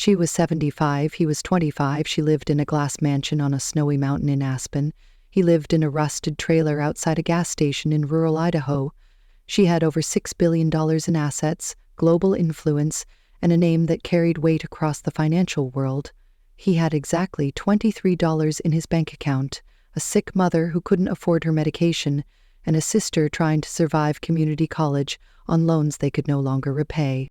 She was 75, he was 25. She lived in a glass mansion on a snowy mountain in Aspen. He lived in a rusted trailer outside a gas station in rural Idaho. She had over $6 billion in assets, global influence, and a name that carried weight across the financial world. He had exactly $23 in his bank account, a sick mother who couldn't afford her medication, and a sister trying to survive community college on loans they could no longer repay.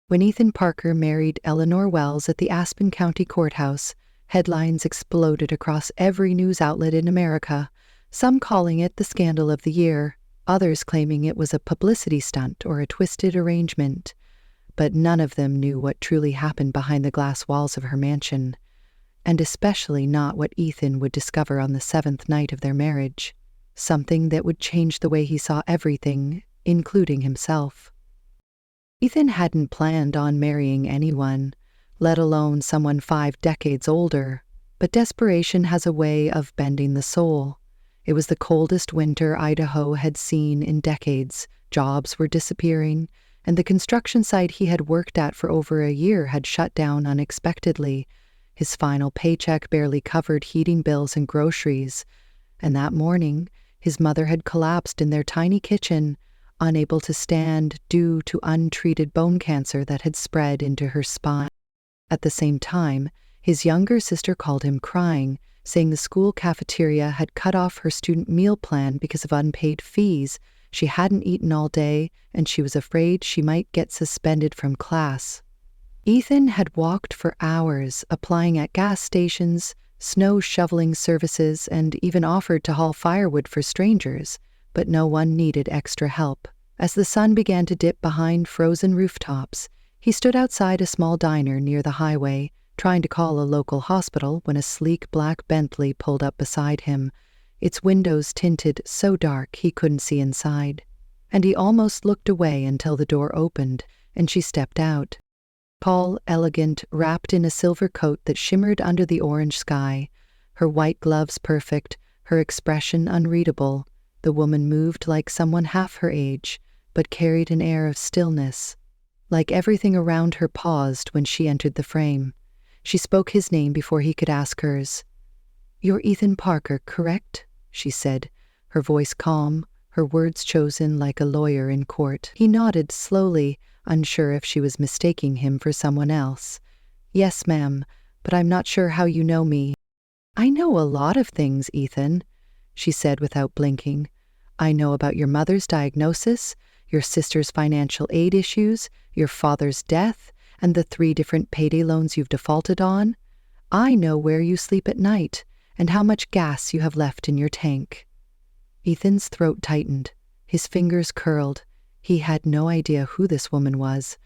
When Ethan Parker married Eleanor Wells at the Aspen County Courthouse, headlines exploded across every news outlet in America, some calling it the scandal of the year, others claiming it was a publicity stunt or a twisted arrangement. But none of them knew what truly happened behind the glass walls of her mansion, and especially not what Ethan would discover on the 7th night of their marriage, something that would change the way he saw everything, including himself. Ethan hadn't planned on marrying anyone, let alone someone 5 decades older, but desperation has a way of bending the soul. It was the coldest winter Idaho had seen in decades. Jobs were disappearing, and the construction site he had worked at for over a year had shut down unexpectedly. His final paycheck barely covered heating bills and groceries, and that morning, his mother had collapsed in their tiny kitchen, unable to stand due to untreated bone cancer that had spread into her spine. At the same time, his younger sister called him crying, saying the school cafeteria had cut off her student meal plan because of unpaid fees. She hadn't eaten all day, and she was afraid she might get suspended from class. Ethan had walked for hours, applying at gas stations, snow shoveling services, and even offered to haul firewood for strangers, but no one needed extra help. As the sun began to dip behind frozen rooftops, he stood outside a small diner near the highway, trying to call a local hospital when a sleek black Bentley pulled up beside him, its windows tinted so dark he couldn't see inside. And he almost looked away until the door opened, and she stepped out. Tall, elegant, wrapped in a silver coat that shimmered under the orange sky, her white gloves perfect, her expression unreadable, the woman moved like someone half her age, but carried an air of stillness. Like everything around her paused when she entered the frame. She spoke his name before he could ask hers. "You're Ethan Parker, correct?" she said, her voice calm, her words chosen like a lawyer in court. He nodded slowly, unsure if she was mistaking him for someone else. "Yes, ma'am, but I'm not sure how you know me." "I know a lot of things, Ethan," she said without blinking. "I know about your mother's diagnosis, your sister's financial aid issues, your father's death, and the 3 different payday loans you've defaulted on. I know where you sleep at night and how much gas you have left in your tank." Ethan's throat tightened, his fingers curled. He had no idea who this woman was,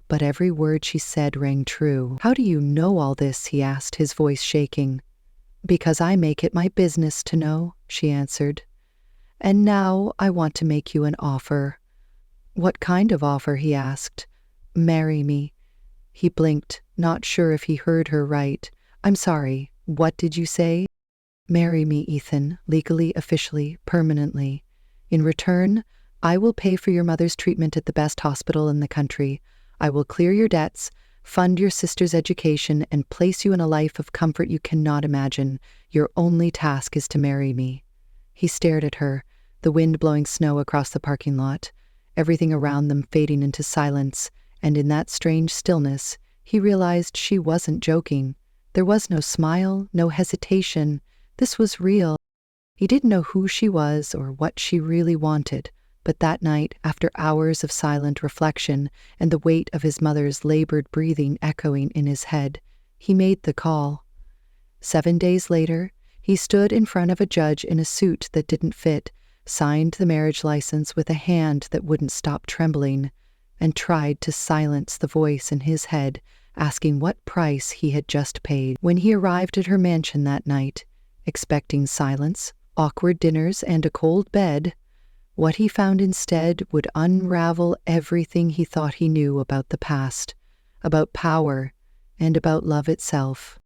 but every word she said rang true. "How do you know all this?" he asked, his voice shaking. "Because I make it my business to know," she answered. "And now I want to make you an offer." "What kind of offer?" he asked. "Marry me." He blinked, not sure if he heard her right. "I'm sorry, what did you say?" "Marry me, Ethan, legally, officially, permanently. In return, I will pay for your mother's treatment at the best hospital in the country. I will clear your debts, fund your sister's education, and place you in a life of comfort you cannot imagine. Your only task is to marry me." He stared at her, the wind blowing snow across the parking lot, everything around them fading into silence, and in that strange stillness, he realized she wasn't joking. There was no smile, no hesitation. This was real. He didn't know who she was or what she really wanted, but that night, after hours of silent reflection and the weight of his mother's labored breathing echoing in his head, he made the call. 7 days later, he stood in front of a judge in a suit that didn't fit, signed the marriage license with a hand that wouldn't stop trembling, and tried to silence the voice in his head asking what price he had just paid. When he arrived at her mansion that night, expecting silence, awkward dinners, and a cold bed, what he found instead would unravel everything he thought he knew about the past, about power, and about love itself.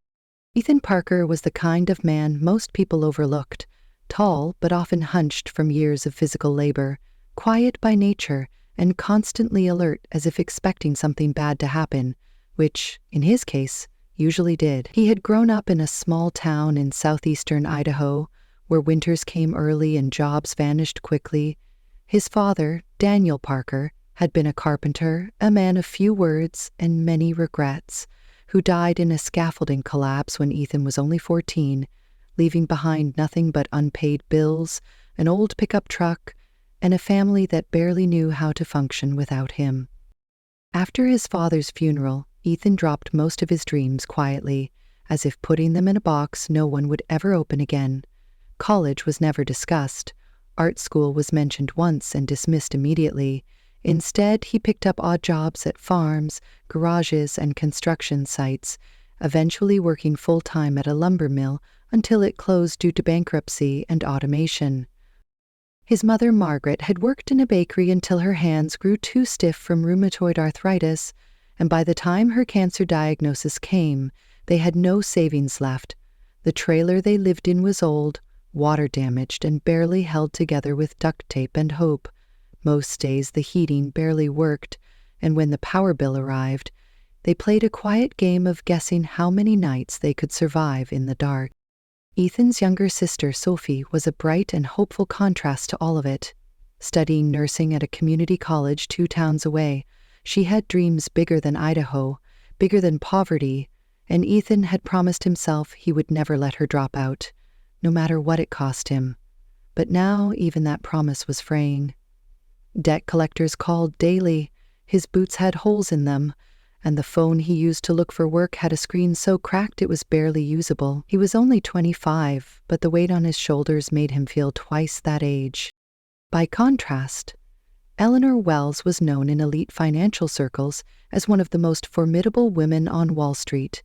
Ethan Parker was the kind of man most people overlooked, tall but often hunched from years of physical labor, quiet by nature, and constantly alert as if expecting something bad to happen, which, in his case, usually did. He had grown up in a small town in southeastern Idaho, where winters came early and jobs vanished quickly. His father, Daniel Parker, had been a carpenter, a man of few words and many regrets, who died in a scaffolding collapse when Ethan was only 14, leaving behind nothing but unpaid bills, an old pickup truck, and a family that barely knew how to function without him. After his father's funeral, Ethan dropped most of his dreams quietly, as if putting them in a box no one would ever open again. College was never discussed. Art school was mentioned once and dismissed immediately. Instead, he picked up odd jobs at farms, garages, and construction sites, eventually working full-time at a lumber mill until it closed due to bankruptcy and automation. His mother, Margaret, had worked in a bakery until her hands grew too stiff from rheumatoid arthritis, and by the time her cancer diagnosis came, they had no savings left. The trailer they lived in was old, water-damaged, and barely held together with duct tape and hope. Most days the heating barely worked, and when the power bill arrived, they played a quiet game of guessing how many nights they could survive in the dark. Ethan's younger sister, Sophie, was a bright and hopeful contrast to all of it. Studying nursing at a community college 2 towns away, she had dreams bigger than Idaho, bigger than poverty, and Ethan had promised himself he would never let her drop out, no matter what it cost him. But now even that promise was fraying. Debt collectors called daily. His boots had holes in them, and the phone he used to look for work had a screen so cracked it was barely usable. He was only 25, but the weight on his shoulders made him feel twice that age. By contrast, Eleanor Wells was known in elite financial circles as one of the most formidable women on Wall Street.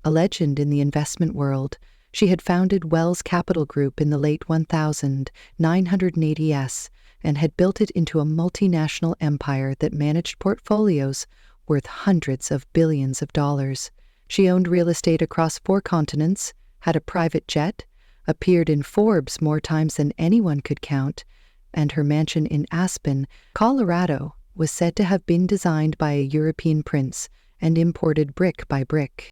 A legend in the investment world, she had founded Wells Capital Group in the late 1980s and had built it into a multinational empire that managed portfolios worth hundreds of billions of dollars. She owned real estate across 4 continents, had a private jet, appeared in Forbes more times than anyone could count, and her mansion in Aspen, Colorado, was said to have been designed by a European prince and imported brick by brick.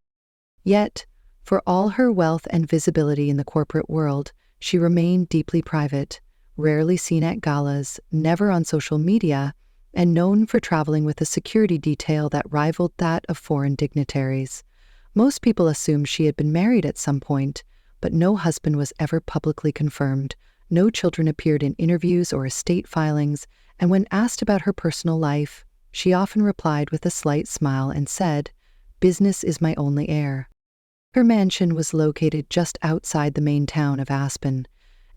Yet, for all her wealth and visibility in the corporate world, she remained deeply private, rarely seen at galas, never on social media, and known for traveling with a security detail that rivaled that of foreign dignitaries. Most people assumed she had been married at some point, but no husband was ever publicly confirmed. No children appeared in interviews or estate filings, and when asked about her personal life, she often replied with a slight smile and said, "Business is my only heir." Her mansion was located just outside the main town of Aspen,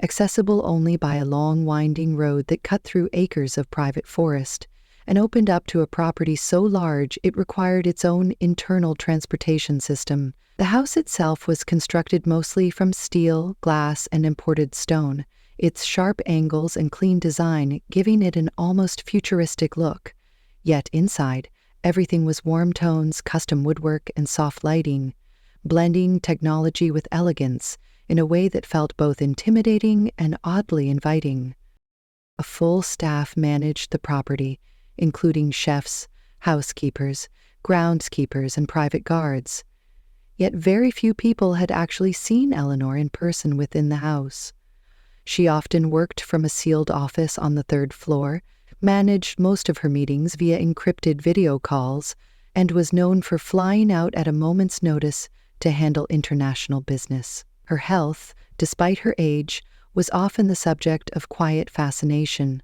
accessible only by a long winding road that cut through acres of private forest and opened up to a property so large it required its own internal transportation system. The house itself was constructed mostly from steel, glass, and imported stone, its sharp angles and clean design giving it an almost futuristic look. Yet inside, everything was warm tones, custom woodwork, and soft lighting, blending technology with elegance in a way that felt both intimidating and oddly inviting. A full staff managed the property, including chefs, housekeepers, groundskeepers, and private guards. Yet very few people had actually seen Eleanor in person within the house. She often worked from a sealed office on the 3rd floor, managed most of her meetings via encrypted video calls, and was known for flying out at a moment's notice to handle international business. Her health, despite her age, was often the subject of quiet fascination.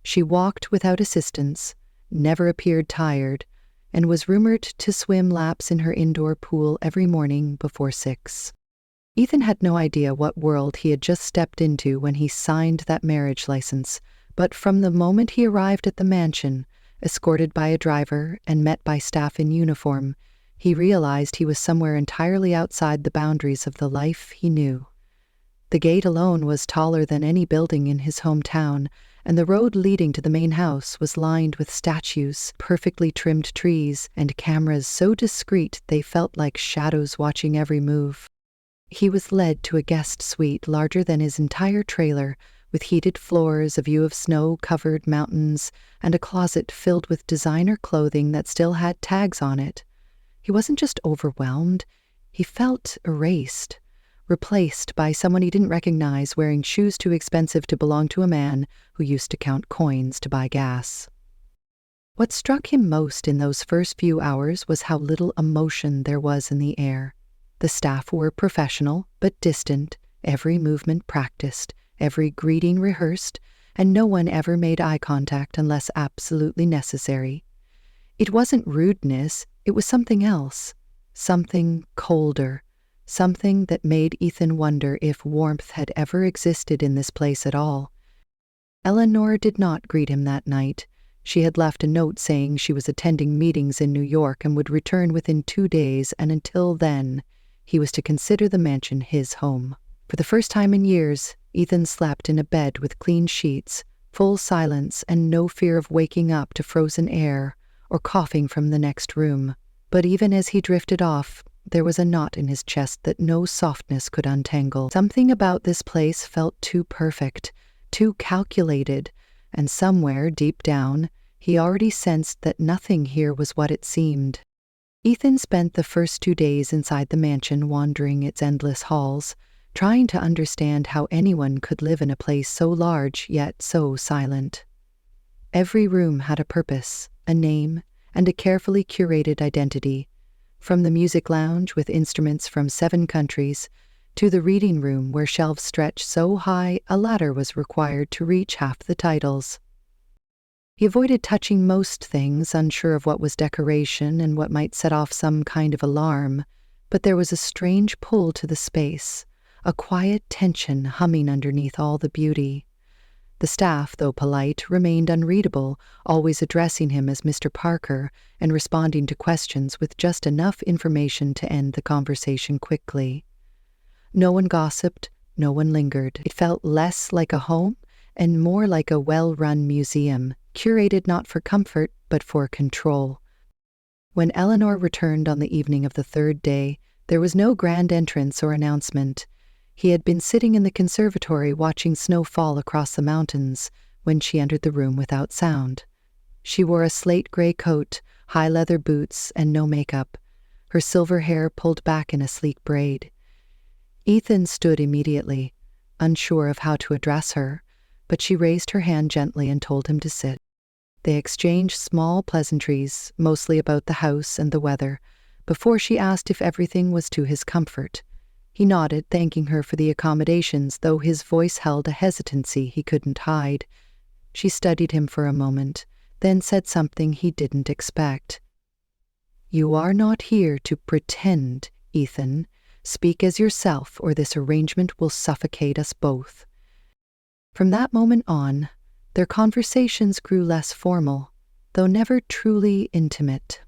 She walked without assistance, never appeared tired, and was rumored to swim laps in her indoor pool every morning before 6. Ethan had no idea what world he had just stepped into when he signed that marriage license, but from the moment he arrived at the mansion, escorted by a driver and met by staff in uniform, he realized he was somewhere entirely outside the boundaries of the life he knew. The gate alone was taller than any building in his hometown, and the road leading to the main house was lined with statues, perfectly trimmed trees, and cameras so discreet they felt like shadows watching every move. He was led to a guest suite larger than his entire trailer, with heated floors, a view of snow-covered mountains, and a closet filled with designer clothing that still had tags on it. He wasn't just overwhelmed, he felt erased, replaced by someone he didn't recognize wearing shoes too expensive to belong to a man who used to count coins to buy gas. What struck him most in those first few hours was how little emotion there was in the air. The staff were professional, but distant, every movement practiced, every greeting rehearsed, and no one ever made eye contact unless absolutely necessary. It wasn't rudeness, it was something else, something colder, something that made Ethan wonder if warmth had ever existed in this place at all. Eleanor did not greet him that night. She had left a note saying she was attending meetings in New York and would return within 2 days, and until then, he was to consider the mansion his home. For the first time in years, Ethan slept in a bed with clean sheets, full silence, and no fear of waking up to frozen air or coughing from the next room. But even as he drifted off, there was a knot in his chest that no softness could untangle. Something about this place felt too perfect, too calculated, and somewhere deep down, he already sensed that nothing here was what it seemed. Ethan spent the first 2 days inside the mansion wandering its endless halls, trying to understand how anyone could live in a place so large yet so silent. Every room had a purpose, a name, and a carefully curated identity, from the music lounge with instruments from 7 countries to the reading room where shelves stretched so high a ladder was required to reach half the titles. He avoided touching most things, unsure of what was decoration and what might set off some kind of alarm, but there was a strange pull to the space, a quiet tension humming underneath all the beauty. The staff, though polite, remained unreadable, always addressing him as Mr. Parker and responding to questions with just enough information to end the conversation quickly. No one gossiped, no one lingered. It felt less like a home and more like a well-run museum, curated not for comfort but for control. When Eleanor returned on the evening of the 3rd day, there was no grand entrance or announcement. He had been sitting in the conservatory watching snow fall across the mountains when she entered the room without sound. She wore a slate-gray coat, high leather boots, and no makeup, her silver hair pulled back in a sleek braid. Ethan stood immediately, unsure of how to address her, but she raised her hand gently and told him to sit. They exchanged small pleasantries, mostly about the house and the weather, before she asked if everything was to his comfort. He nodded, thanking her for the accommodations, though his voice held a hesitancy he couldn't hide. She studied him for a moment, then said something he didn't expect. "You are not here to pretend, Ethan. Speak as yourself, or this arrangement will suffocate us both." From that moment on, their conversations grew less formal, though never truly intimate.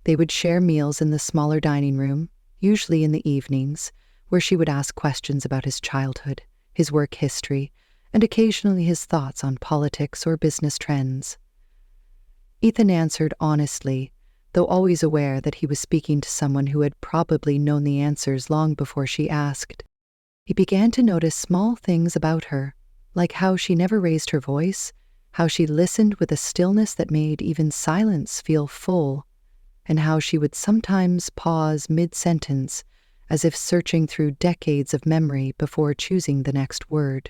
They would share meals in the smaller dining room, usually in the evenings, where she would ask questions about his childhood, his work history, and occasionally his thoughts on politics or business trends. Ethan answered honestly, though always aware that he was speaking to someone who had probably known the answers long before she asked. He began to notice small things about her, like how she never raised her voice, how she listened with a stillness that made even silence feel full, and how she would sometimes pause mid-sentence, as if searching through decades of memory before choosing the next word.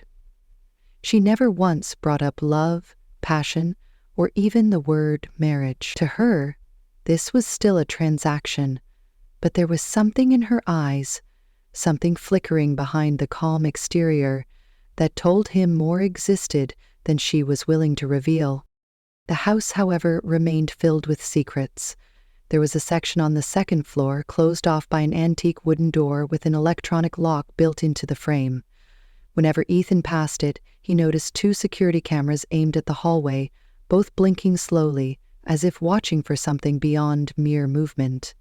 She never once brought up love, passion, or even the word marriage. To her, this was still a transaction, but there was something in her eyes, something flickering behind the calm exterior, that told him more existed than she was willing to reveal. The house, however, remained filled with secrets. There was a section on the 2nd floor, closed off by an antique wooden door with an electronic lock built into the frame. Whenever Ethan passed it, he noticed 2 security cameras aimed at the hallway, both blinking slowly, as if watching for something beyond mere movement.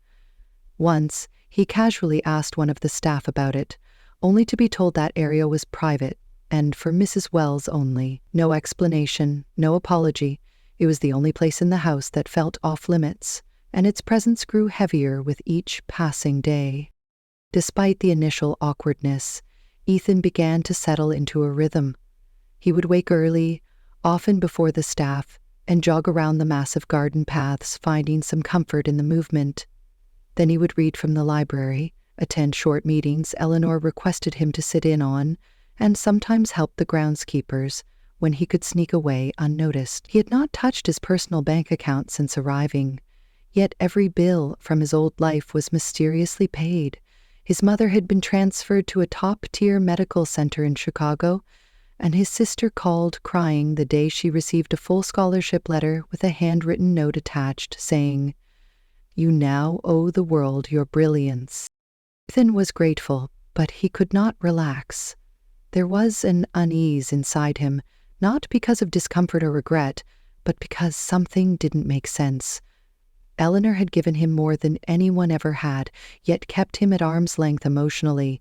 Once, he casually asked one of the staff about it, only to be told that area was private, and for Mrs. Wells only. No explanation, no apology. It was the only place in the house that felt off-limits, and its presence grew heavier with each passing day. Despite the initial awkwardness, Ethan began to settle into a rhythm. He would wake early, often before the staff, and jog around the massive garden paths, finding some comfort in the movement. Then he would read from the library, attend short meetings Eleanor requested him to sit in on, and sometimes help the groundskeepers when he could sneak away unnoticed. He had not touched his personal bank account since arriving, yet every bill from his old life was mysteriously paid. His mother had been transferred to a top-tier medical center in Chicago, and his sister called crying the day she received a full scholarship letter with a handwritten note attached saying, "You now owe the world your brilliance." Ethan was grateful, but he could not relax. There was an unease inside him, not because of discomfort or regret, but because something didn't make sense. Eleanor had given him more than anyone ever had, yet kept him at arm's length emotionally.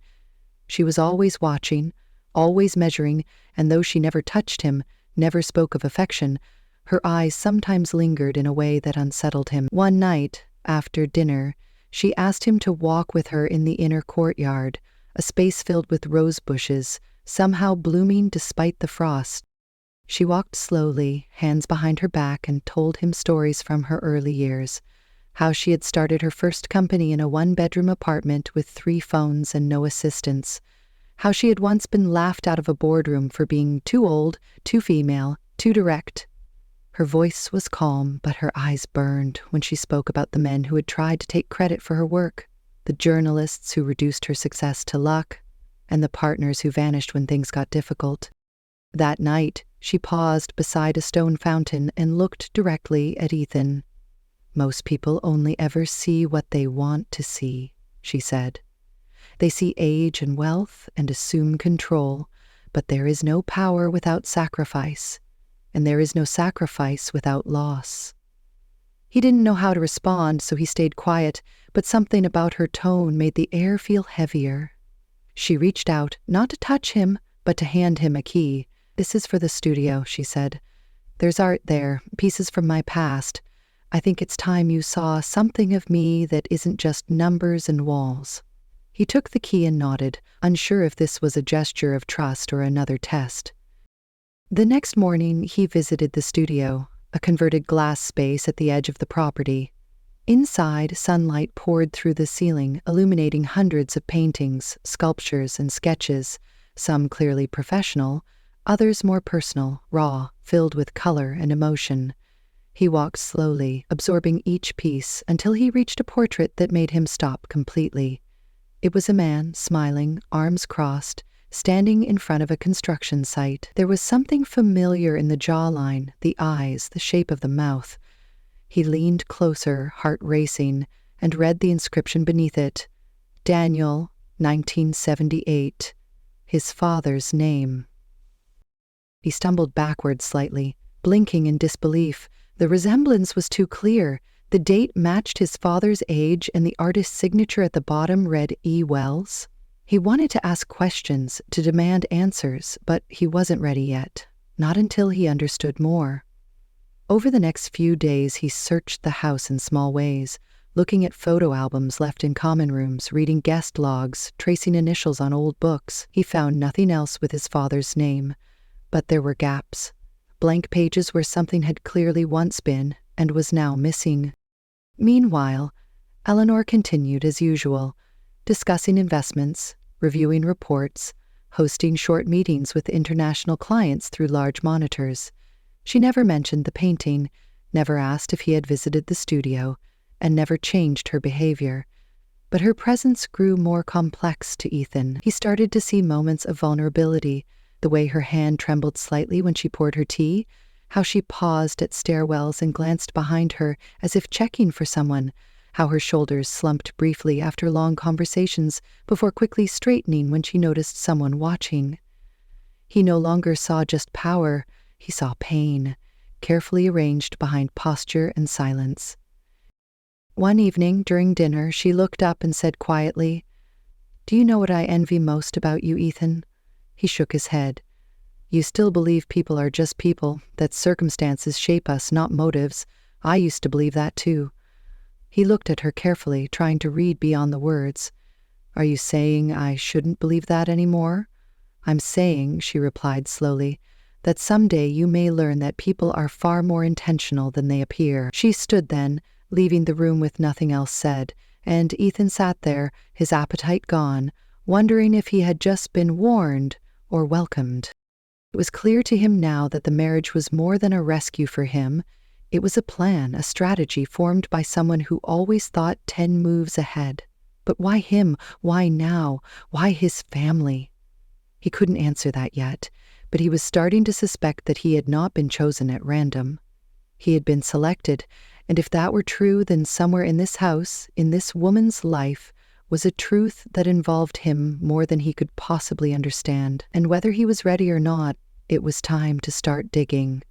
She was always watching, always measuring, and though she never touched him, never spoke of affection, her eyes sometimes lingered in a way that unsettled him. One night, after dinner, she asked him to walk with her in the inner courtyard, a space filled with rose bushes, somehow blooming despite the frost. She walked slowly, hands behind her back, and told him stories from her early years. How she had started her first company in a one-bedroom apartment with 3 phones and no assistants. How she had once been laughed out of a boardroom for being too old, too female, too direct. Her voice was calm, but her eyes burned when she spoke about the men who had tried to take credit for her work, the journalists who reduced her success to luck, and the partners who vanished when things got difficult. That night, she paused beside a stone fountain and looked directly at Ethan. "Most people only ever see what they want to see," she said. "They see age and wealth and assume control, but there is no power without sacrifice, and there is no sacrifice without loss." He didn't know how to respond, so he stayed quiet, but something about her tone made the air feel heavier. She reached out, not to touch him, but to hand him a key. "This is for the studio," she said. "There's art there, pieces from my past. I think it's time you saw something of me that isn't just numbers and walls." He took the key and nodded, unsure if this was a gesture of trust or another test. The next morning, he visited the studio, a converted glass space at the edge of the property. Inside, sunlight poured through the ceiling, illuminating hundreds of paintings, sculptures, and sketches, some clearly professional, others more personal, raw, filled with color and emotion. He walked slowly, absorbing each piece, until he reached a portrait that made him stop completely. It was a man, smiling, arms crossed, standing in front of a construction site. There was something familiar in the jawline, the eyes, the shape of the mouth. He leaned closer, heart racing, and read the inscription beneath it. Daniel, 1978. His father's name. He stumbled backwards slightly, blinking in disbelief. The resemblance was too clear. The date matched his father's age, and the artist's signature at the bottom read E. Wells. He wanted to ask questions, to demand answers, but he wasn't ready yet. Not until he understood more. Over the next few days, he searched the house in small ways, looking at photo albums left in common rooms, reading guest logs, tracing initials on old books. He found nothing else with his father's name. But there were gaps, blank pages where something had clearly once been and was now missing. Meanwhile, Eleanor continued as usual, discussing investments, reviewing reports, hosting short meetings with international clients through large monitors. She never mentioned the painting, never asked if he had visited the studio, and never changed her behavior. But her presence grew more complex to Ethan. He started to see moments of vulnerability, the way her hand trembled slightly when she poured her tea, how she paused at stairwells and glanced behind her as if checking for someone, how her shoulders slumped briefly after long conversations before quickly straightening when she noticed someone watching. He no longer saw just power, he saw pain, carefully arranged behind posture and silence. One evening, during dinner, she looked up and said quietly, "Do you know what I envy most about you, Ethan?" He shook his head. "You still believe people are just people, that circumstances shape us, not motives. I used to believe that too." He looked at her carefully, trying to read beyond the words. "Are you saying I shouldn't believe that anymore?" "I'm saying," she replied slowly, "that someday you may learn that people are far more intentional than they appear." She stood then, leaving the room with nothing else said, And Ethan sat there, his appetite gone, wondering if he had just been warned or welcomed. It was clear to him now that the marriage was more than a rescue for him. It was a plan, a strategy formed by someone who always thought 10 moves ahead. But why him? Why now? Why his family? He couldn't answer that yet, but he was starting to suspect that he had not been chosen at random. He had been selected, and if that were true, then somewhere in this house, in this woman's life, was a truth that involved him more than he could possibly understand. And whether he was ready or not, it was time to start digging.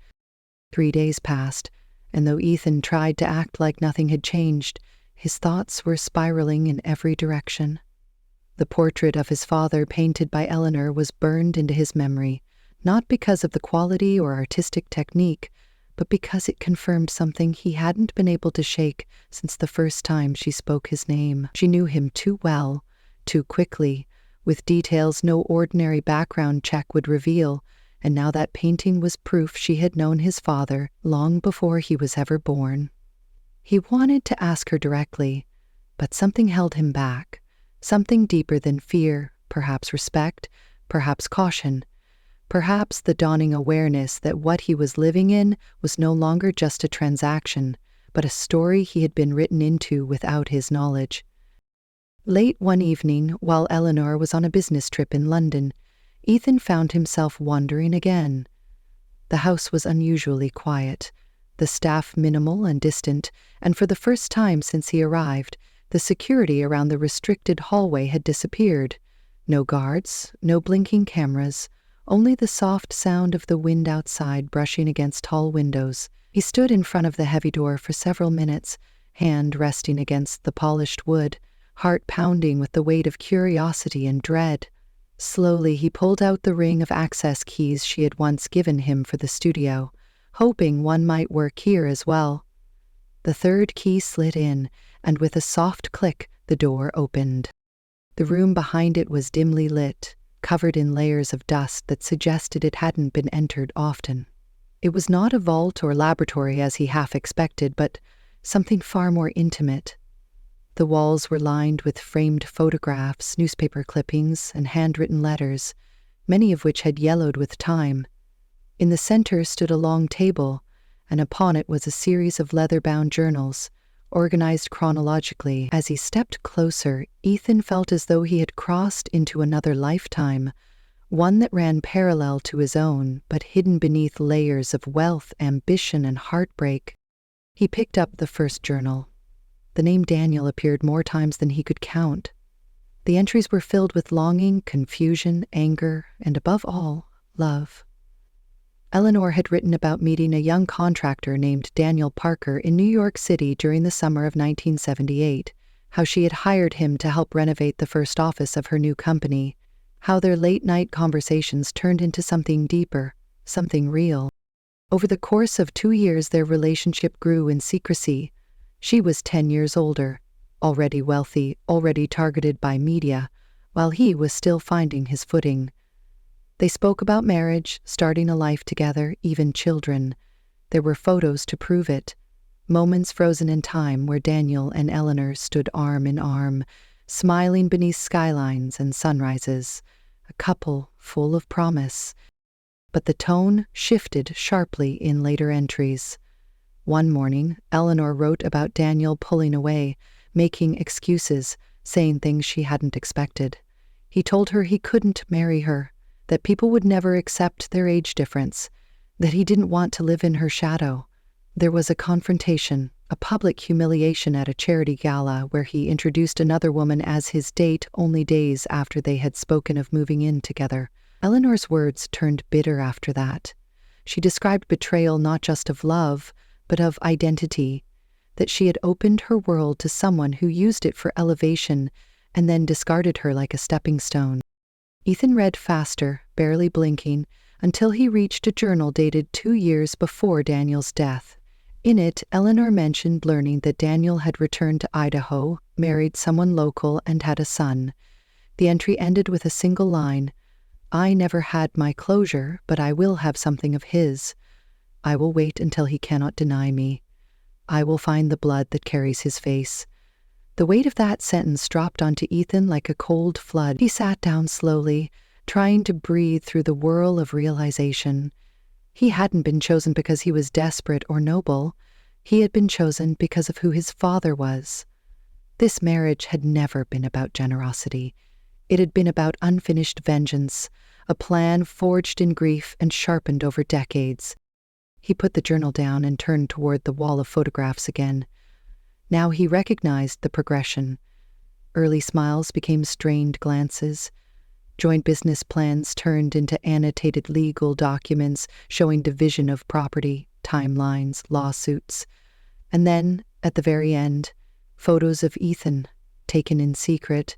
3 days passed, and though Ethan tried to act like nothing had changed, his thoughts were spiraling in every direction. The portrait of his father painted by Eleanor was burned into his memory, not because of the quality or artistic technique, but because it confirmed something he hadn't been able to shake since the first time she spoke his name. She knew him too well, too quickly, with details no ordinary background check would reveal, and now that painting was proof she had known his father long before he was ever born. He wanted to ask her directly, but something held him back, something deeper than fear, perhaps respect, perhaps caution. Perhaps the dawning awareness that what he was living in was no longer just a transaction, but a story he had been written into without his knowledge. Late one evening, while Eleanor was on a business trip in London, Ethan found himself wandering again. The house was unusually quiet, the staff minimal and distant, and for the first time since he arrived, the security around the restricted hallway had disappeared. No guards, no blinking cameras, only the soft sound of the wind outside brushing against tall windows. He stood in front of the heavy door for several minutes, hand resting against the polished wood, heart pounding with the weight of curiosity and dread. Slowly he pulled out the ring of access keys she had once given him for the studio, hoping one might work here as well. The third key slid in, and with a soft click, the door opened. The room behind it was dimly lit, covered in layers of dust that suggested it hadn't been entered often. It was not a vault or laboratory as he half expected, but something far more intimate. The walls were lined with framed photographs, newspaper clippings, and handwritten letters, many of which had yellowed with time. In the center stood a long table, and upon it was a series of leather-bound journals, organized chronologically. As he stepped closer, Ethan felt as though he had crossed into another lifetime, one that ran parallel to his own, but hidden beneath layers of wealth, ambition, and heartbreak. He picked up the first journal. The name Daniel appeared more times than he could count. The entries were filled with longing, confusion, anger, and above all, love. Eleanor had written about meeting a young contractor named Daniel Parker in New York City during the summer of 1978, how she had hired him to help renovate the first office of her new company, how their late-night conversations turned into something deeper, something real. Over the course of 2 years, their relationship grew in secrecy. She was 10 years older, already wealthy, already targeted by media, while he was still finding his footing. They spoke about marriage, starting a life together, even children. There were photos to prove it, moments frozen in time where Daniel and Eleanor stood arm in arm, smiling beneath skylines and sunrises, a couple full of promise. But the tone shifted sharply in later entries. One morning, Eleanor wrote about Daniel pulling away, making excuses, saying things she hadn't expected. He told her he couldn't marry her, that people would never accept their age difference, that he didn't want to live in her shadow. There was a confrontation, a public humiliation at a charity gala where he introduced another woman as his date only days after they had spoken of moving in together. Eleanor's words turned bitter after that. She described betrayal not just of love, but of identity, that she had opened her world to someone who used it for elevation and then discarded her like a stepping stone. Ethan read faster, barely blinking, until he reached a journal dated 2 years before Daniel's death. In it, Eleanor mentioned learning that Daniel had returned to Idaho, married someone local, and had a son. The entry ended with a single line, "I never had my closure, but I will have something of his. I will wait until he cannot deny me. I will find the blood that carries his face." The weight of that sentence dropped onto Ethan like a cold flood. He sat down slowly, trying to breathe through the whirl of realization. He hadn't been chosen because he was desperate or noble. He had been chosen because of who his father was. This marriage had never been about generosity. It had been about unfinished vengeance, a plan forged in grief and sharpened over decades. He put the journal down and turned toward the wall of photographs again. Now he recognized the progression. Early smiles became strained glances. Joint business plans turned into annotated legal documents showing division of property, timelines, lawsuits. And then, at the very end, photos of Ethan, taken in secret,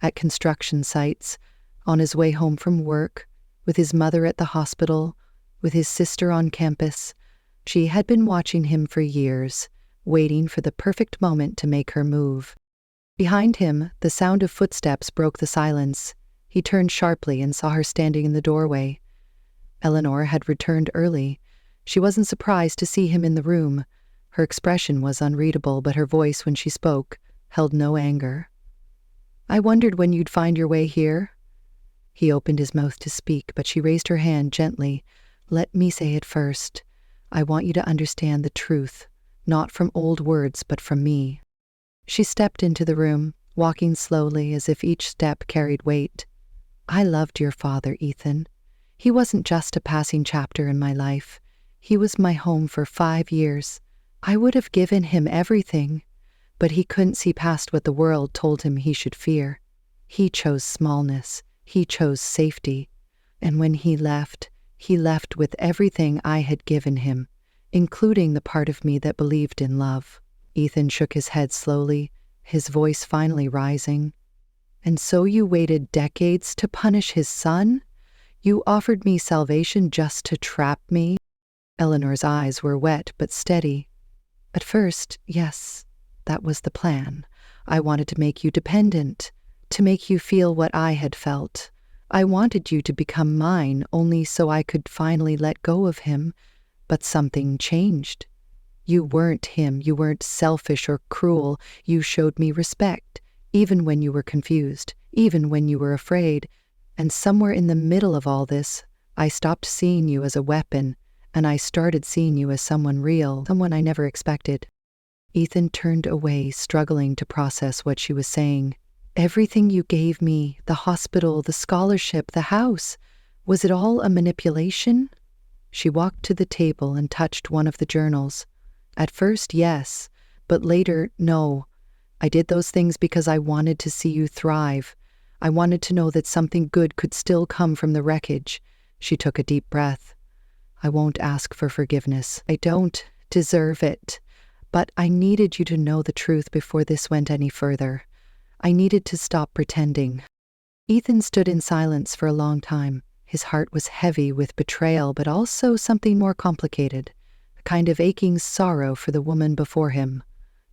at construction sites, on his way home from work, with his mother at the hospital, with his sister on campus. She had been watching him for years, waiting for the perfect moment to make her move. Behind him, the sound of footsteps broke the silence. He turned sharply and saw her standing in the doorway. Eleanor had returned early. She wasn't surprised to see him in the room. Her expression was unreadable, but her voice, when she spoke, held no anger. "I wondered when you'd find your way here." He opened his mouth to speak, but she raised her hand gently. "Let me say it first. I want you to understand the truth, not from old words, but from me." She stepped into the room, walking slowly as if each step carried weight. "I loved your father, Ethan. He wasn't just a passing chapter in my life. He was my home for 5 years. I would have given him everything, but he couldn't see past what the world told him he should fear. He chose smallness. He chose safety. And when he left with everything I had given him, including the part of me that believed in love." Ethan shook his head slowly, his voice finally rising. "And so you waited decades to punish his son? You offered me salvation just to trap me?" Eleanor's eyes were wet but steady. "At first, yes, that was the plan. I wanted to make you dependent, to make you feel what I had felt. I wanted you to become mine only so I could finally let go of him. But something changed. You weren't him. You weren't selfish or cruel. You showed me respect, even when you were confused, even when you were afraid. And somewhere in the middle of all this, I stopped seeing you as a weapon, and I started seeing you as someone real, someone I never expected." Ethan turned away, struggling to process what she was saying. "Everything you gave me, the hospital, the scholarship, the house, was it all a manipulation?" She walked to the table and touched one of the journals. "At first, yes, but later, no. I did those things because I wanted to see you thrive. I wanted to know that something good could still come from the wreckage." She took a deep breath. "I won't ask for forgiveness. I don't deserve it. But I needed you to know the truth before this went any further. I needed to stop pretending." Ethan stood in silence for a long time. His heart was heavy with betrayal, but also something more complicated, a kind of aching sorrow for the woman before him.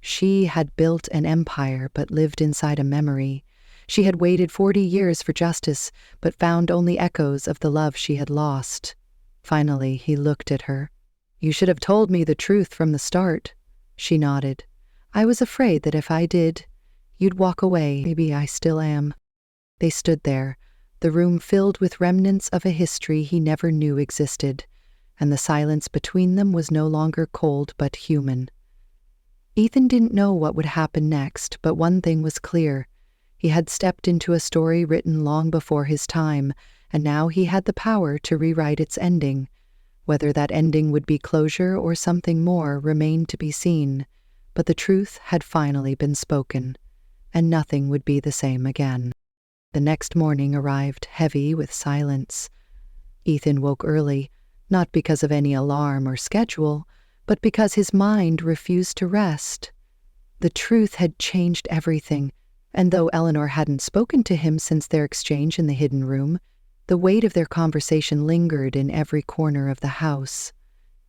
She had built an empire, but lived inside a memory. She had waited 40 years for justice, but found only echoes of the love she had lost. Finally, he looked at her. "You should have told me the truth from the start." She nodded. "I was afraid that if I did, you'd walk away. Maybe I still am." They stood there, the room filled with remnants of a history he never knew existed, and the silence between them was no longer cold but human. Ethan didn't know what would happen next, but one thing was clear. He had stepped into a story written long before his time, and now he had the power to rewrite its ending. Whether that ending would be closure or something more remained to be seen, but the truth had finally been spoken, and nothing would be the same again. The next morning arrived heavy with silence. Ethan woke early, not because of any alarm or schedule, but because his mind refused to rest. The truth had changed everything, and though Eleanor hadn't spoken to him since their exchange in the hidden room, the weight of their conversation lingered in every corner of the house.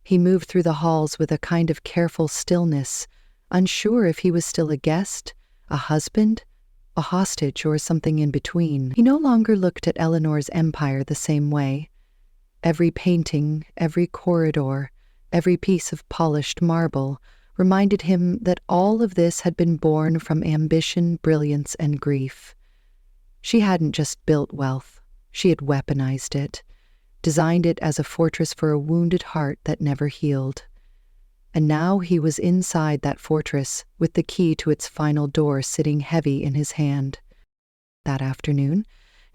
He moved through the halls with a kind of careful stillness, unsure if he was still a guest, a husband, a hostage, or something in between. He no longer looked at Eleanor's empire the same way. Every painting, every corridor, every piece of polished marble reminded him that all of this had been born from ambition, brilliance, and grief. She hadn't just built wealth, she had weaponized it, designed it as a fortress for a wounded heart that never healed. And now he was inside that fortress, with the key to its final door sitting heavy in his hand. That afternoon,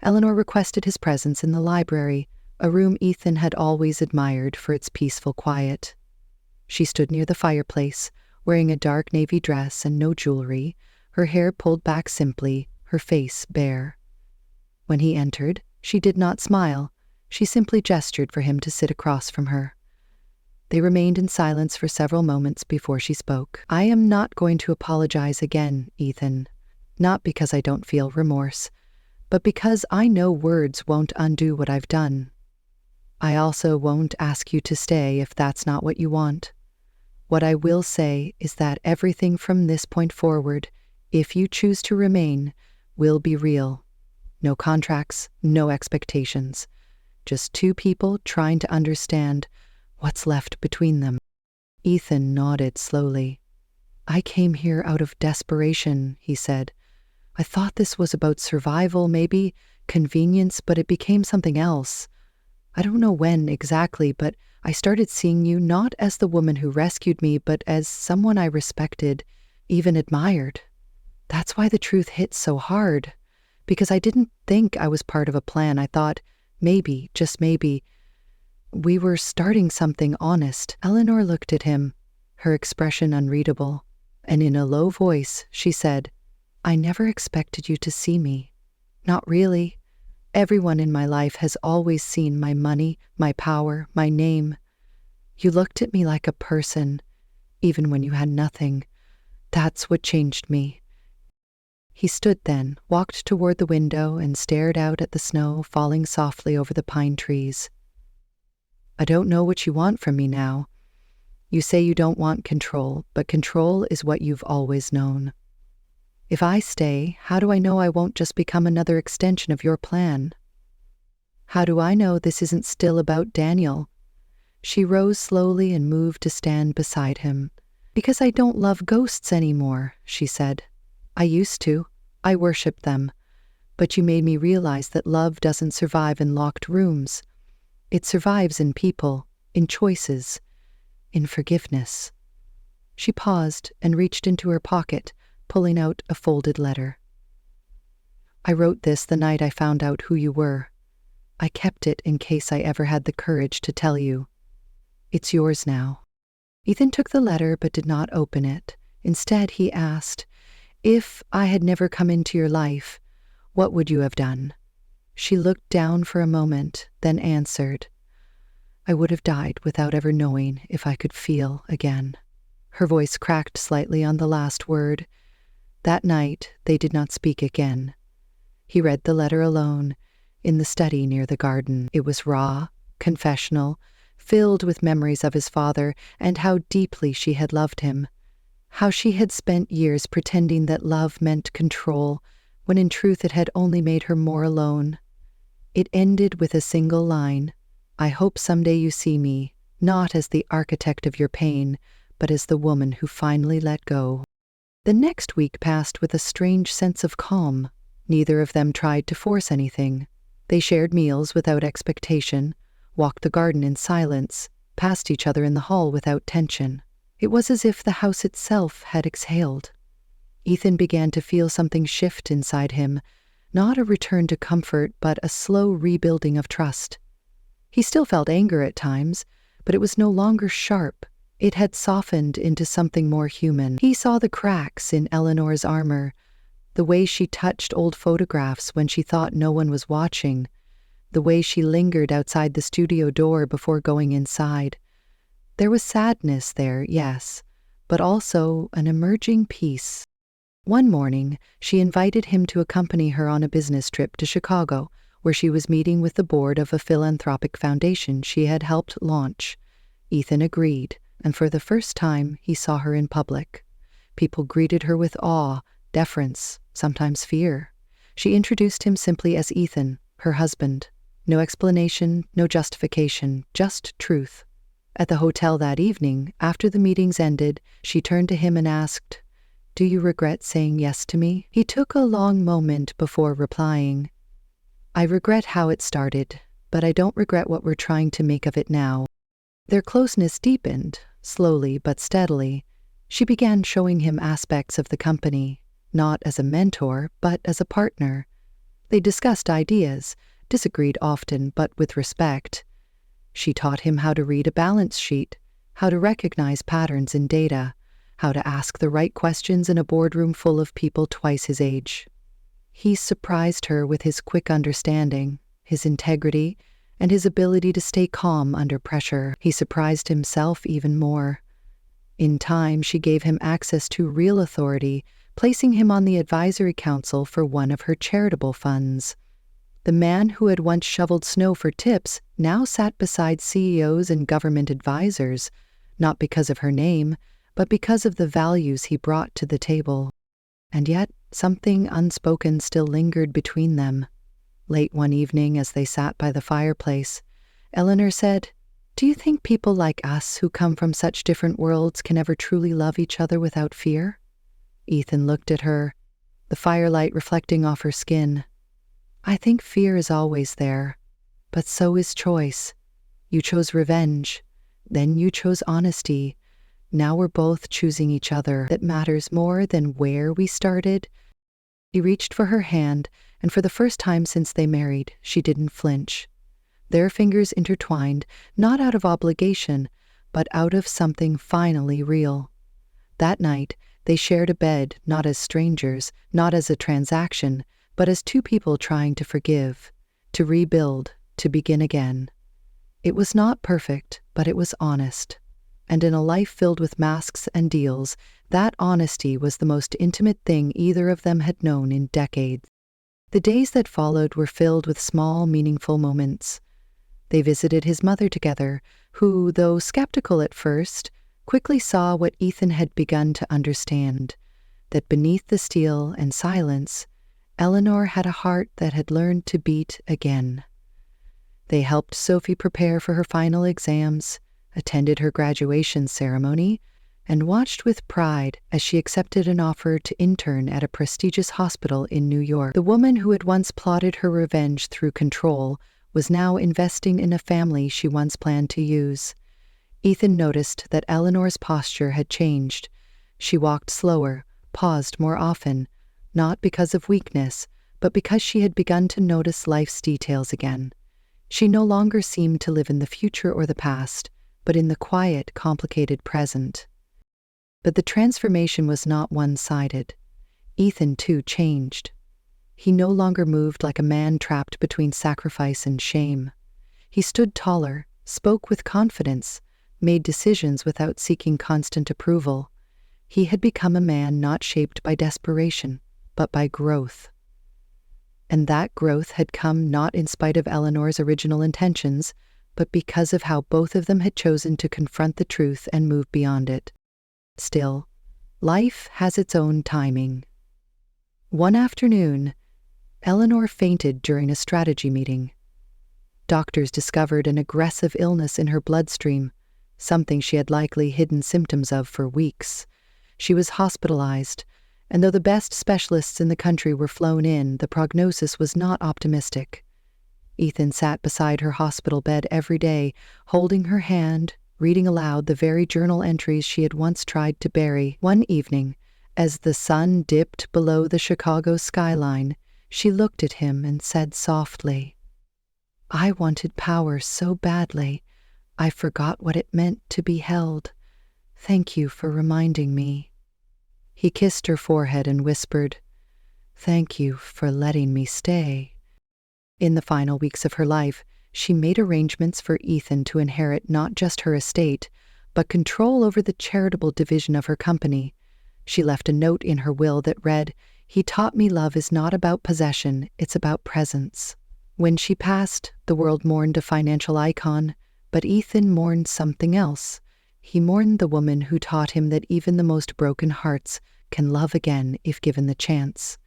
Eleanor requested his presence in the library, a room Ethan had always admired for its peaceful quiet. She stood near the fireplace, wearing a dark navy dress and no jewelry, her hair pulled back simply, her face bare. When he entered, she did not smile. She simply gestured for him to sit across from her. They remained in silence for several moments before she spoke. "I am not going to apologize again, Ethan. Not because I don't feel remorse, but because I know words won't undo what I've done. I also won't ask you to stay if that's not what you want. What I will say is that everything from this point forward, if you choose to remain, will be real. No contracts, no expectations. Just two people trying to understand what's left between them." Ethan nodded slowly. "I came here out of desperation," he said. "I thought this was about survival, maybe convenience, but it became something else. I don't know when exactly, but I started seeing you not as the woman who rescued me, but as someone I respected, even admired. That's why the truth hit so hard, because I didn't think I was part of a plan. I thought maybe, just maybe, we were starting something honest." Eleanor looked at him, her expression unreadable, and in a low voice she said, "I never expected you to see me. Not really. Everyone in my life has always seen my money, my power, my name. You looked at me like a person, even when you had nothing. That's what changed me." He stood then, walked toward the window, and stared out at the snow falling softly over the pine trees. "I don't know what you want from me now. You say you don't want control, but control is what you've always known. If I stay, how do I know I won't just become another extension of your plan? How do I know this isn't still about Daniel?" She rose slowly and moved to stand beside him. "Because I don't love ghosts anymore," she said. "I used to. I worshipped them. But you made me realize that love doesn't survive in locked rooms. It survives in people, in choices, in forgiveness." She paused and reached into her pocket, pulling out a folded letter. "I wrote this the night I found out who you were. I kept it in case I ever had the courage to tell you. It's yours now." Ethan took the letter but did not open it. Instead, he asked, "If I had never come into your life, what would you have done?" She looked down for a moment, then answered, "I would have died without ever knowing if I could feel again." Her voice cracked slightly on the last word. That night, they did not speak again. He read the letter alone, in the study near the garden. It was raw, confessional, filled with memories of his father and how deeply she had loved him. How she had spent years pretending that love meant control, when in truth it had only made her more alone. It ended with a single line, "I hope someday you see me, not as the architect of your pain, but as the woman who finally let go." The next week passed with a strange sense of calm. Neither of them tried to force anything. They shared meals without expectation, walked the garden in silence, passed each other in the hall without tension. It was as if the house itself had exhaled. Ethan began to feel something shift inside him, not a return to comfort, but a slow rebuilding of trust. He still felt anger at times, but it was no longer sharp. It had softened into something more human. He saw the cracks in Eleanor's armor, the way she touched old photographs when she thought no one was watching, the way she lingered outside the studio door before going inside. There was sadness there, yes, but also an emerging peace. One morning, she invited him to accompany her on a business trip to Chicago, where she was meeting with the board of a philanthropic foundation she had helped launch. Ethan agreed, and for the first time, he saw her in public. People greeted her with awe, deference, sometimes fear. She introduced him simply as Ethan, her husband. No explanation, no justification, just truth. At the hotel that evening, after the meetings ended, she turned to him and asked, "Do you regret saying yes to me?" He took a long moment before replying, "I regret how it started, but I don't regret what we're trying to make of it now." Their closeness deepened, slowly but steadily. She began showing him aspects of the company, not as a mentor, but as a partner. They discussed ideas, disagreed often, but with respect. She taught him how to read a balance sheet, how to recognize patterns in data, how to ask the right questions in a boardroom full of people twice his age. He surprised her with his quick understanding, his integrity, and his ability to stay calm under pressure. He surprised himself even more. In time, she gave him access to real authority, placing him on the advisory council for one of her charitable funds. The man who had once shoveled snow for tips now sat beside CEOs and government advisors, not because of her name, but because of the values he brought to the table. And yet, something unspoken still lingered between them. Late one evening, as they sat by the fireplace, Eleanor said, "Do you think people like us who come from such different worlds can ever truly love each other without fear?" Ethan looked at her, the firelight reflecting off her skin. "I think fear is always there, but so is choice. You chose revenge, then you chose honesty. Now we're both choosing each other. That matters more than where we started." He reached for her hand, and for the first time since they married, she didn't flinch. Their fingers intertwined, not out of obligation, but out of something finally real. That night, they shared a bed, not as strangers, not as a transaction, but as two people trying to forgive, to rebuild, to begin again. It was not perfect, but it was honest. And in a life filled with masks and deals, that honesty was the most intimate thing either of them had known in decades. The days that followed were filled with small, meaningful moments. They visited his mother together, who, though skeptical at first, quickly saw what Ethan had begun to understand, that beneath the steel and silence, Eleanor had a heart that had learned to beat again. They helped Sophie prepare for her final exams, attended her graduation ceremony, and watched with pride as she accepted an offer to intern at a prestigious hospital in New York. The woman who had once plotted her revenge through control was now investing in a family she once planned to use. Ethan noticed that Eleanor's posture had changed. She walked slower, paused more often, not because of weakness, but because she had begun to notice life's details again. She no longer seemed to live in the future or the past, but in the quiet, complicated present. But the transformation was not one-sided. Ethan, too, changed. He no longer moved like a man trapped between sacrifice and shame. He stood taller, spoke with confidence, made decisions without seeking constant approval. He had become a man not shaped by desperation, but by growth. And that growth had come not in spite of Eleanor's original intentions, but because of how both of them had chosen to confront the truth and move beyond it. Still, life has its own timing. One afternoon, Eleanor fainted during a strategy meeting. Doctors discovered an aggressive illness in her bloodstream, something she had likely hidden symptoms of for weeks. She was hospitalized, and though the best specialists in the country were flown in, the prognosis was not optimistic. Ethan sat beside her hospital bed every day, holding her hand, reading aloud the very journal entries she had once tried to bury. One evening, as the sun dipped below the Chicago skyline, she looked at him and said softly, "I wanted power so badly, I forgot what it meant to be held. Thank you for reminding me." He kissed her forehead and whispered, "Thank you for letting me stay." In the final weeks of her life, she made arrangements for Ethan to inherit not just her estate, but control over the charitable division of her company. She left a note in her will that read, "He taught me love is not about possession, it's about presence." When she passed, the world mourned a financial icon, but Ethan mourned something else. He mourned the woman who taught him that even the most broken hearts can love again if given the chance.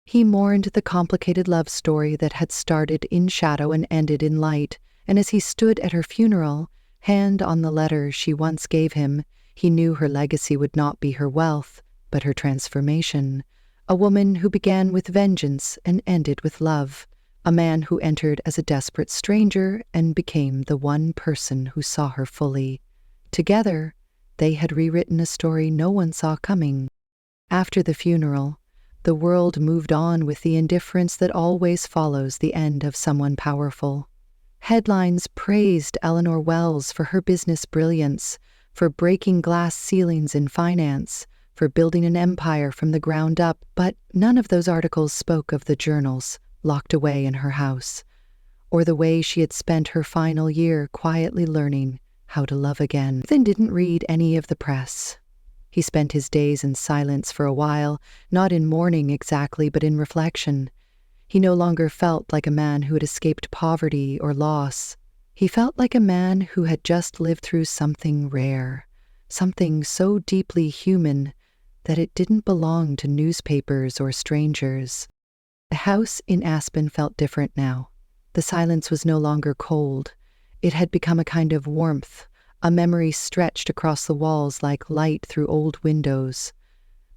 He mourned the complicated love story that had started in shadow and ended in light, and as he stood at her funeral, Hand on the letter she once gave him, he knew her legacy would not be her wealth, but her transformation. A woman who began with vengeance and ended with love. A man who entered as a desperate stranger and became the one person who saw her fully. Together, they had rewritten a story no one saw coming. After the funeral, the world moved on with the indifference that always follows the end of someone powerful. Headlines praised Eleanor Wells for her business brilliance, for breaking glass ceilings in finance, for building an empire from the ground up, but none of those articles spoke of the journals locked away in her house, or the way she had spent her final year quietly learning how to love again. Ethan didn't read any of the press. He spent his days in silence for a while, not in mourning exactly, but in reflection. He no longer felt like a man who had escaped poverty or loss. He felt like a man who had just lived through something rare, something so deeply human that it didn't belong to newspapers or strangers. The house in Aspen felt different now. The silence was no longer cold. It had become a kind of warmth, a memory stretched across the walls like light through old windows.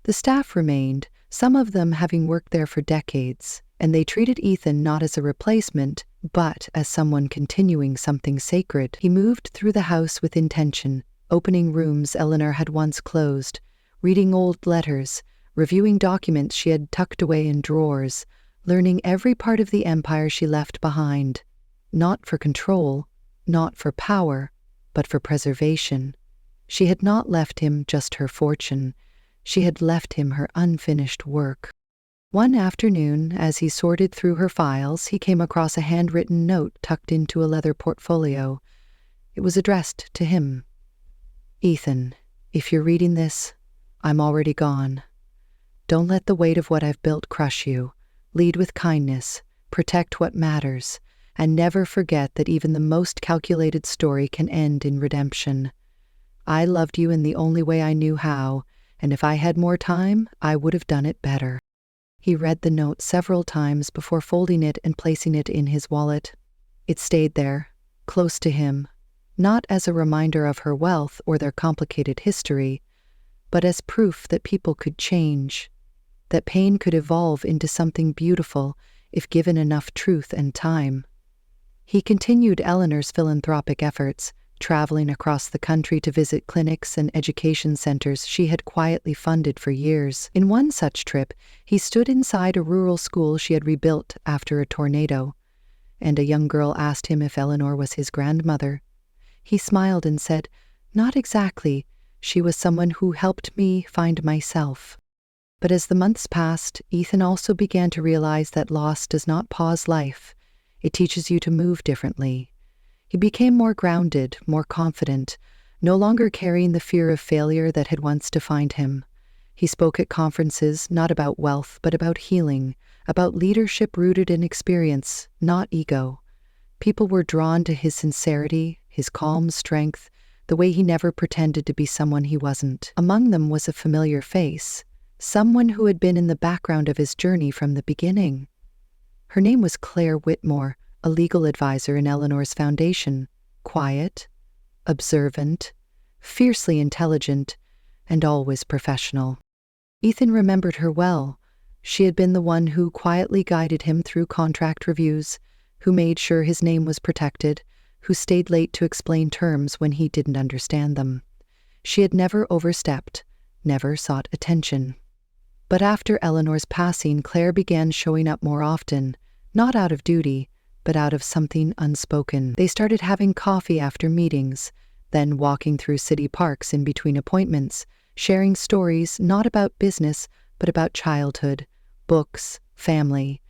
The staff remained, some of them having worked there for decades, and they treated Ethan not as a replacement, but as someone continuing something sacred. He moved through the house with intention, opening rooms Eleanor had once closed, reading old letters, reviewing documents she had tucked away in drawers, learning every part of the empire she left behind, not for control, not for power, but for preservation. She had not left him just her fortune. She had left him her unfinished work. One afternoon, as he sorted through her files, he came across a handwritten note tucked into a leather portfolio. It was addressed to him. "Ethan, if you're reading this, I'm already gone. Don't let the weight of what I've built crush you. Lead with kindness, protect what matters, and never forget that even the most calculated story can end in redemption. I loved you in the only way I knew how, and if I had more time, I would have done it better." He read the note several times before folding it and placing it in his wallet. It stayed there, close to him, not as a reminder of her wealth or their complicated history, but as proof that people could change, that pain could evolve into something beautiful if given enough truth and time. He continued Eleanor's philanthropic efforts, traveling across the country to visit clinics and education centers she had quietly funded for years. In one such trip, he stood inside a rural school she had rebuilt after a tornado, and a young girl asked him if Eleanor was his grandmother. He smiled and said, "Not exactly. She was someone who helped me find myself." But as the months passed, Ethan also began to realize that loss does not pause life. It teaches you to move differently. He became more grounded, more confident, no longer carrying the fear of failure that had once defined him. He spoke at conferences not about wealth, but about healing, about leadership rooted in experience, not ego. People were drawn to his sincerity, his calm strength, the way he never pretended to be someone he wasn't. Among them was a familiar face, someone who had been in the background of his journey from the beginning. Her name was Claire Whitmore, a legal advisor in Eleanor's foundation, quiet, observant, fiercely intelligent, and always professional. Ethan remembered her well. She had been the one who quietly guided him through contract reviews, who made sure his name was protected, who stayed late to explain terms when he didn't understand them. She had never overstepped, never sought attention. But after Eleanor's passing, Claire began showing up more often, not out of duty, but out of something unspoken. They started having coffee after meetings, then walking through city parks in between appointments, sharing stories not about business, but about childhood, books, family.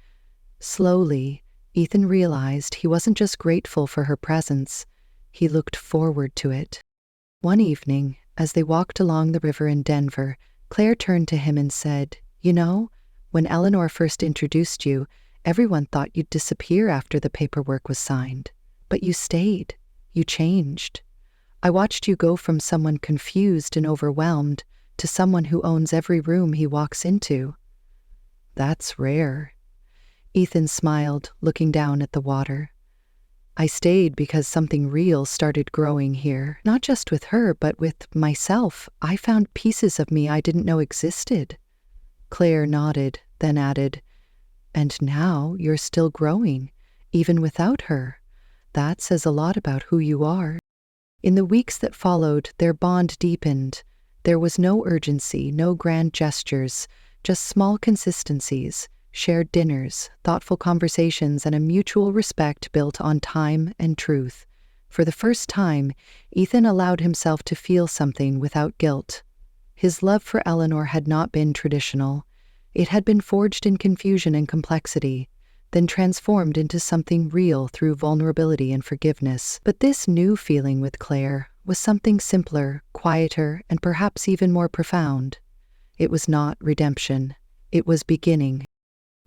Slowly, Ethan realized he wasn't just grateful for her presence, he looked forward to it. One evening, as they walked along the river in Denver, Claire turned to him and said, "You know, when Eleanor first introduced you, everyone thought you'd disappear after the paperwork was signed. But you stayed. You changed. I watched you go from someone confused and overwhelmed to someone who owns every room he walks into." "That's rare." Ethan smiled, looking down at the water. I stayed because something real started growing here. Not just with her, but with myself. I found pieces of me I didn't know existed. Claire nodded, then added, "And now you're still growing, even without her. That says a lot about who you are." In the weeks that followed, their bond deepened. There was no urgency, no grand gestures, just small consistencies, shared dinners, thoughtful conversations, and a mutual respect built on time and truth. For the first time, Ethan allowed himself to feel something without guilt. His love for Eleanor had not been traditional. It had been forged in confusion and complexity, then transformed into something real through vulnerability and forgiveness. But this new feeling with Claire was something simpler, quieter, and perhaps even more profound. It was not redemption. It was beginning.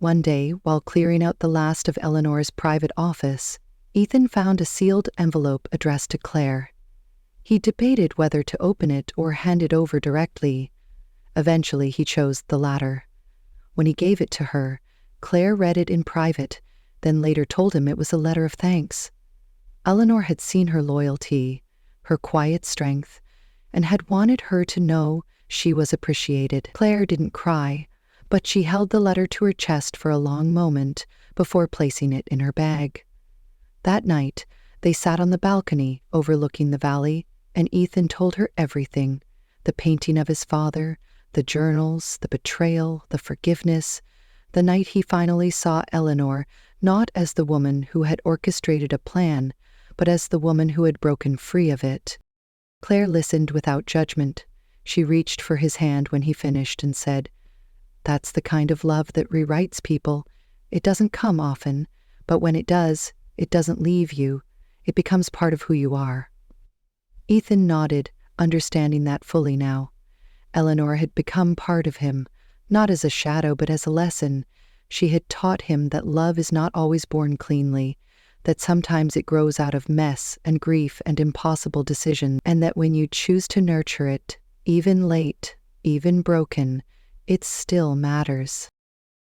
One day, while clearing out the last of Eleanor's private office, Ethan found a sealed envelope addressed to Claire. He debated whether to open it or hand it over directly. Eventually, he chose the latter. When he gave it to her, Claire read it in private, then later told him it was a letter of thanks. Eleanor had seen her loyalty, her quiet strength, and had wanted her to know she was appreciated. Claire didn't cry, but she held the letter to her chest for a long moment before placing it in her bag. That night, they sat on the balcony overlooking the valley, and Ethan told her everything: the painting of his father, the journals, the betrayal, the forgiveness. The night he finally saw Eleanor, not as the woman who had orchestrated a plan, but as the woman who had broken free of it. Claire listened without judgment. She reached for his hand when he finished and said, "That's the kind of love that rewrites people. It doesn't come often, but when it does, it doesn't leave you. It becomes part of who you are." Ethan nodded, understanding that fully now. Eleanor had become part of him, not as a shadow but as a lesson. She had taught him that love is not always born cleanly, that sometimes it grows out of mess and grief and impossible decisions, and that when you choose to nurture it, even late, even broken, it still matters.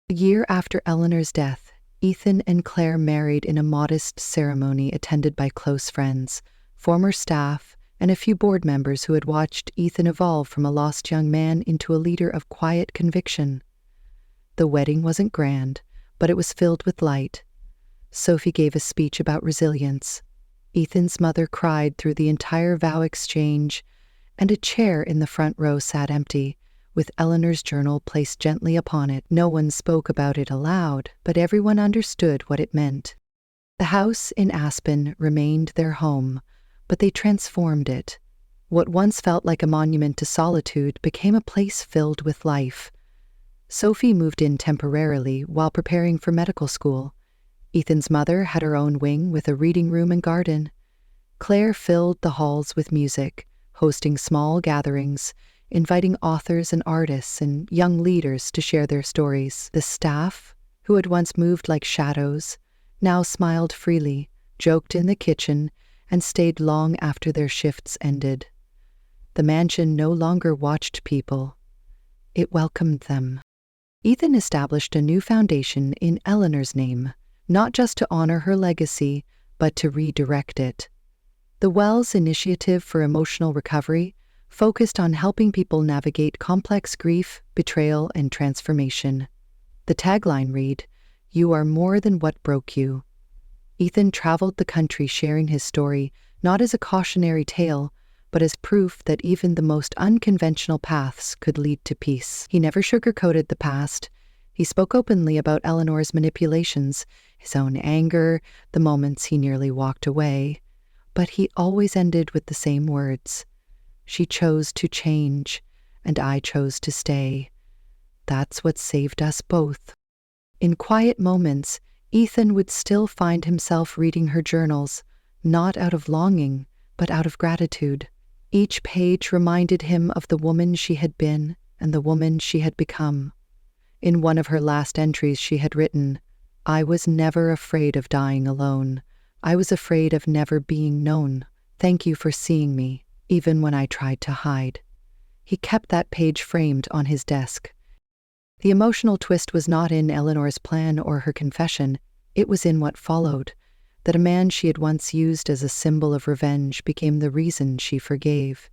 A year after Eleanor's death, Ethan and Claire married in a modest ceremony attended by close friends, former staff, and a few board members who had watched Ethan evolve from a lost young man into a leader of quiet conviction. The wedding wasn't grand, but it was filled with light. Sophie gave a speech about resilience. Ethan's mother cried through the entire vow exchange, and a chair in the front row sat empty, with Eleanor's journal placed gently upon it. No one spoke about it aloud, but everyone understood what it meant. The house in Aspen remained their home, but they transformed it. What once felt like a monument to solitude became a place filled with life. Sophie moved in temporarily while preparing for medical school. Ethan's mother had her own wing with a reading room and garden. Claire filled the halls with music, hosting small gatherings, inviting authors and artists and young leaders to share their stories. The staff, who had once moved like shadows, now smiled freely, joked in the kitchen, and stayed long after their shifts ended. The mansion no longer watched people. It welcomed them. Ethan established a new foundation in Eleanor's name, not just to honor her legacy, but to redirect it. The Wells Initiative for Emotional Recovery focused on helping people navigate complex grief, betrayal, and transformation. The tagline read, "You are more than what broke you." Ethan traveled the country sharing his story, not as a cautionary tale, but as proof that even the most unconventional paths could lead to peace. He never sugarcoated the past. He spoke openly about Eleanor's manipulations, his own anger, the moments he nearly walked away. But he always ended with the same words. "She chose to change, and I chose to stay. That's what saved us both." In quiet moments, Ethan would still find himself reading her journals, not out of longing, but out of gratitude. Each page reminded him of the woman she had been and the woman she had become. In one of her last entries she had written, "I was never afraid of dying alone. I was afraid of never being known. Thank you for seeing me, even when I tried to hide." He kept that page framed on his desk. The emotional twist was not in Eleanor's plan or her confession, it was in what followed. that a man she had once used as a symbol of revenge became the reason she forgave,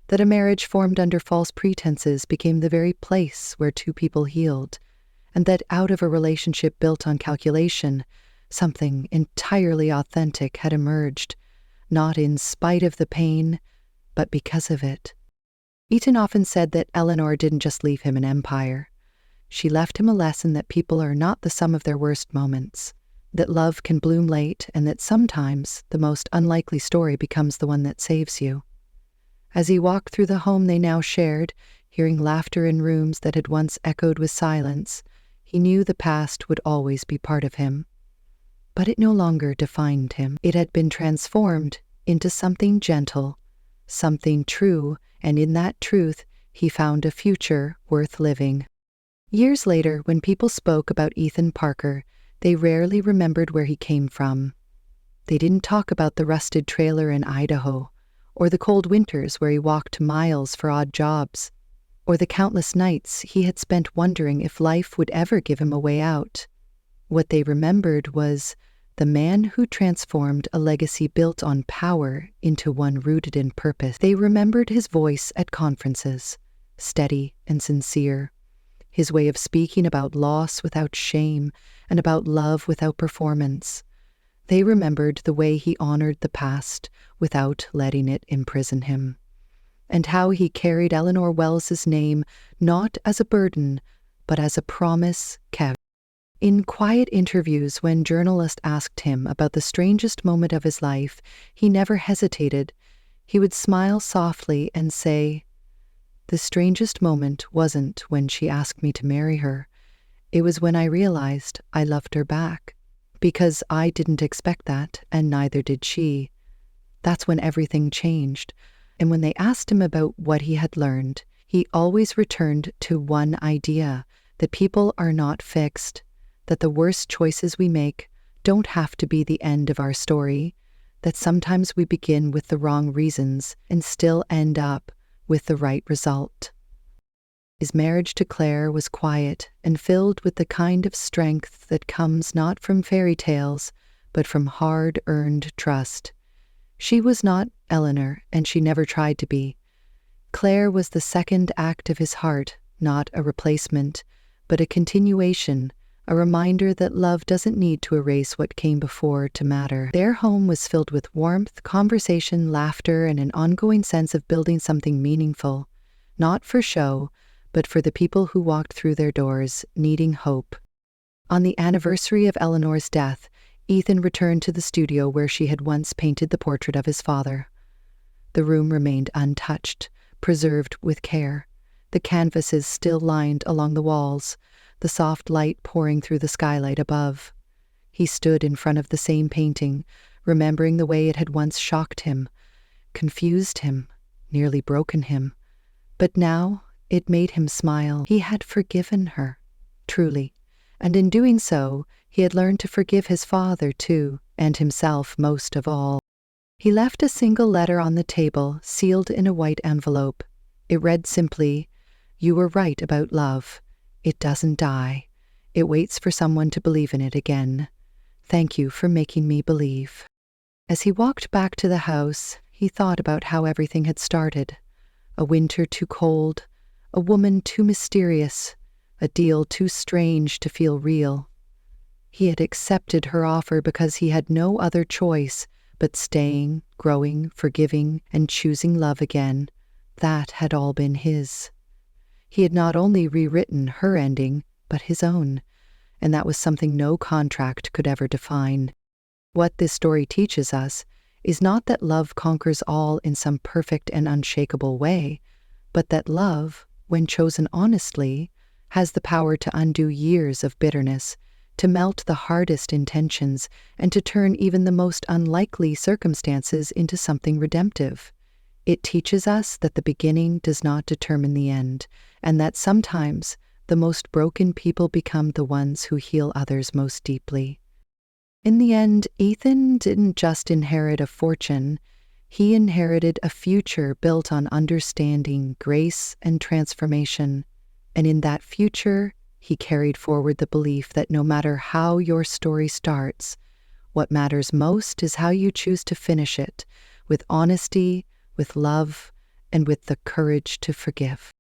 that a marriage formed under false pretenses became the very place where two people healed, and that out of a relationship built on calculation, something entirely authentic had emerged, not in spite of the pain, but because of it. Ethan often said that Eleanor didn't just leave him an empire. She left him a lesson that people are not the sum of their worst moments, that love can bloom late, and that sometimes the most unlikely story becomes the one that saves you. As he walked through the home they now shared, hearing laughter in rooms that had once echoed with silence, he knew the past would always be part of him. But it no longer defined him. It had been transformed into something gentle, something true, and in that truth he found a future worth living. Years later, when people spoke about Ethan Parker, they rarely remembered where he came from. They didn't talk about the rusted trailer in Idaho, or the cold winters where he walked miles for odd jobs, or the countless nights he had spent wondering if life would ever give him a way out. What they remembered was the man who transformed a legacy built on power into one rooted in purpose. They remembered his voice at conferences, steady and sincere, his way of speaking about loss without shame and about love without performance. They remembered the way he honored the past without letting it imprison him, and how he carried Eleanor Wells's name not as a burden, but as a promise kept. In quiet interviews, when journalists asked him about the strangest moment of his life, he never hesitated. He would smile softly and say, "The strangest moment wasn't when she asked me to marry her. It was when I realized I loved her back. Because I didn't expect that, and neither did she. That's when everything changed." And when they asked him about what he had learned, he always returned to one idea, that people are not fixed, that the worst choices we make don't have to be the end of our story, that sometimes we begin with the wrong reasons and still end up with the right result. His marriage to Claire was quiet and filled with the kind of strength that comes not from fairy tales, but from hard-earned trust. She was not Eleanor, and she never tried to be. Claire was the second act of his heart, not a replacement, but a continuation, a reminder that love doesn't need to erase what came before to matter. Their home was filled with warmth, conversation, laughter, and an ongoing sense of building something meaningful, not for show, but for the people who walked through their doors, needing hope. On the anniversary of Eleanor's death, Ethan returned to the studio where she had once painted the portrait of his father. The room remained untouched, preserved with care, the canvases still lined along the walls, the soft light pouring through the skylight above. He stood in front of the same painting, remembering the way it had once shocked him, confused him, nearly broken him. But now it made him smile. He had forgiven her, truly, and in doing so, he had learned to forgive his father too, and himself most of all. He left a single letter on the table, sealed in a white envelope. It read simply, "You were right about love. It doesn't die. It waits for someone to believe in it again. Thank you for making me believe." As he walked back to the house, he thought about how everything had started. A winter too cold, a woman too mysterious, a deal too strange to feel real. He had accepted her offer because he had no other choice but staying, growing, forgiving, and choosing love again. That had all been his. He had not only rewritten her ending, but his own, and that was something no contract could ever define. What this story teaches us is not that love conquers all in some perfect and unshakable way, but that love, when chosen honestly, has the power to undo years of bitterness, to melt the hardest intentions, and to turn even the most unlikely circumstances into something redemptive. It teaches us that the beginning does not determine the end, and that sometimes the most broken people become the ones who heal others most deeply. In the end, Ethan didn't just inherit a fortune, he inherited a future built on understanding, grace, and transformation. And in that future, he carried forward the belief that no matter how your story starts, What matters most is how you choose to finish it, with honesty, with love, and with the courage to forgive.